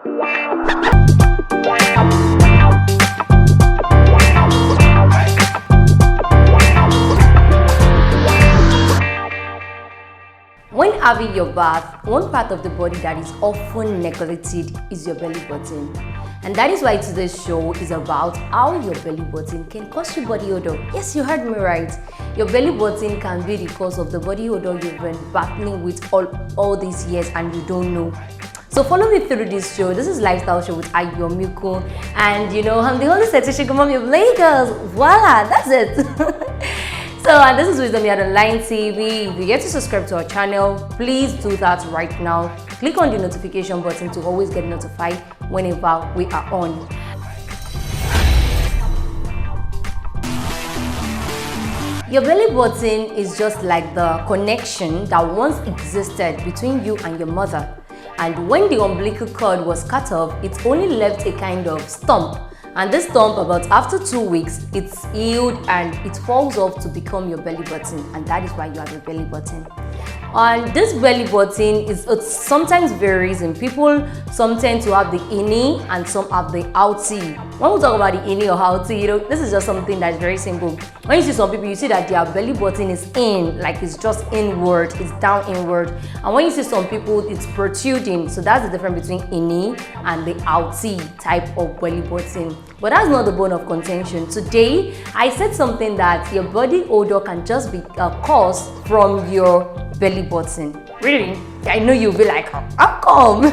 When having your bath, one part of the body that is often neglected is your belly button. And that is why today's show is about how your belly button can cause you body odor. Yes, you heard me right. Your belly button can be the cause of the body odor you've been battling with all these years and you don't know. So follow me through this show. This is Lifestyle Show with Ayomiko. And you know, I'm the only sexy mom of Lagos. Voila, that's it. So, and this is Wisdom Yard Online TV. If you get to subscribe to our channel, please do that right now. Click on the notification button to always get notified whenever we are on. Your belly button is just like the connection that once existed between you and your mother. And when the umbilical cord was cut off, it only left a kind of stump. And this stump, about after 2 weeks, it's healed and it falls off to become your belly button, and that is why you have a belly button. And this belly button it sometimes varies in people. Some tend to have the innie and some have the outie. When we talk about the innie or outie, you know, this is just something that is very simple. When you see some people, you see that their belly button is in, like it's just inward, it's down inward. And when you see some people, it's protruding. So that's the difference between innie and the outie type of belly button. But that's not the bone of contention. Today, I said something that your body odor can just be caused from your belly button. Really? I know you'll be like, how come?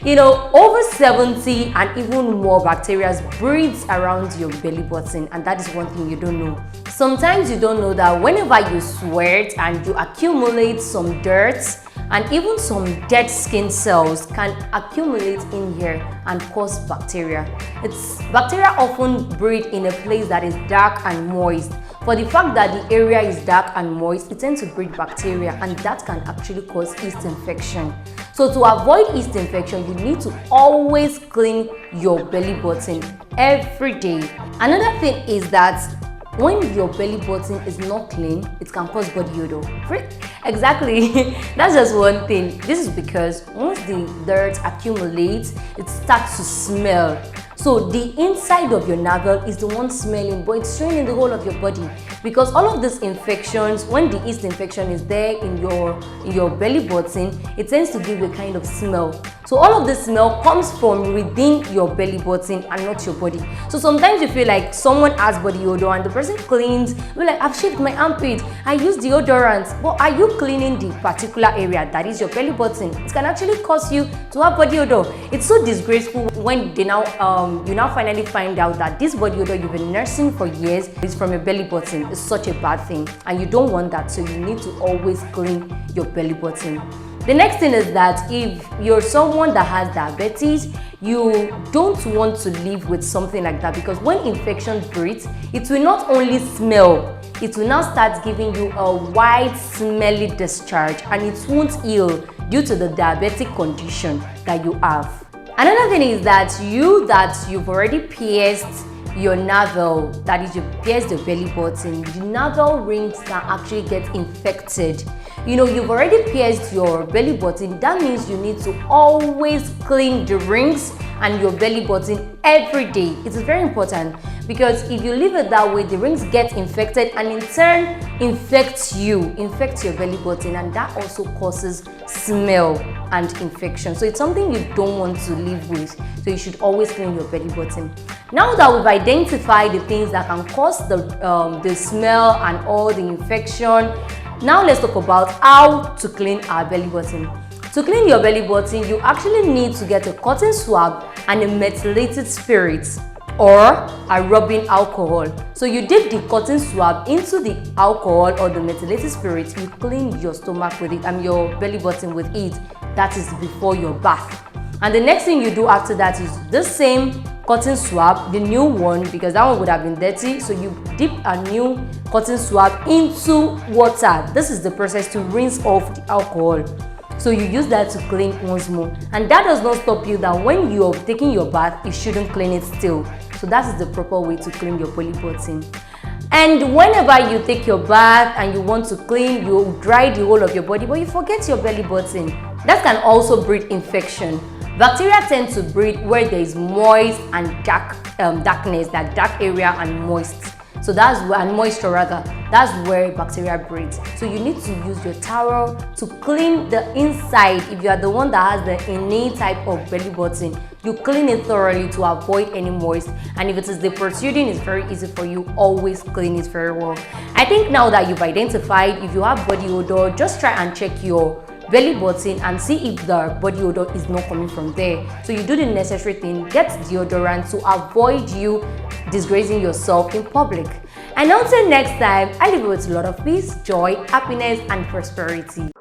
You know, over 70 and even more bacteria breeds around your belly button, and that is one thing you don't know. Sometimes you don't know that whenever you sweat and you accumulate some dirt and even some dead skin cells can accumulate in here and cause bacteria. Bacteria often breed in a place that is dark and moist. For the fact that the area is dark and moist, it tends to breed bacteria, and that can actually cause yeast infection. So to avoid yeast infection, you need to always clean your belly button every day. Another thing is that when your belly button is not clean, it can cause body odor. Exactly, that's just one thing. This is because once the dirt accumulates, it starts to smell. So the inside of your navel is the one smelling, but it's showing in the whole of your body. Because all of these infections, when the yeast infection is there in your belly button, it tends to give a kind of smell. So all of this smell comes from within your belly button and not your body. So sometimes you feel like someone has body odor and the person cleans, we're like, I've shaved my armpit, I use deodorant. But are you cleaning the particular area that is your belly button? It can actually cause you to have body odor. It's so disgraceful when you now finally find out that this body odor you've been nursing for years is from your belly button. It's such a bad thing, and you don't want that, so you need to always clean your belly button. The next thing is that if you're someone that has diabetes, you don't want to live with something like that, because when infection breeds, it will not only smell, it will now start giving you a white smelly discharge, and it won't heal due to the diabetic condition that you have. Another thing is that you've already pierced your navel, that is, you pierced the belly button, the navel rings can actually get infected. You know, you've already pierced your belly button. That means you need to always clean the rings and your belly button every day. It is very important, because if you leave it that way, the rings get infected and in turn infects your belly button, and that also causes smell and infection. So it's something you don't want to live with. So you should always clean your belly button. Now that we've identified the things that can cause the smell and all the infection, now let's talk about how to clean our belly button. To clean your belly button, you actually need to get a cotton swab and a methylated spirit or a rubbing alcohol. So you dip the cotton swab into the alcohol or the methylated spirit, you clean your stomach with it and your belly button with it. That is before your bath. And the next thing you do after that is the same cotton swab, the new one, because that one would have been dirty. So you dip a new cotton swab into water. This is the process to rinse off the alcohol. So you use that to clean once more. And that does not stop you that when you're taking your bath, you shouldn't clean it still. So that is the proper way to clean your belly button. And whenever you take your bath and you want to clean, you dry the whole of your body, but you forget your belly button. That can also breed infection. Bacteria tend to breed where there is moist and darkness, like dark area and moist. So that's where, and moisture rather, that's where bacteria breeds. So you need to use your towel to clean the inside. If you are the one that has the innate type of belly button, you clean it thoroughly to avoid any moist. And if it is the protruding, it's very easy for you. Always clean it very well. I think now that you've identified if you have body odor, just try and check your belly button and see if the body odor is not coming from there. So you do the necessary thing, get deodorant to avoid you disgracing yourself in public. And until next time, I leave you with a lot of peace, joy, happiness, and prosperity.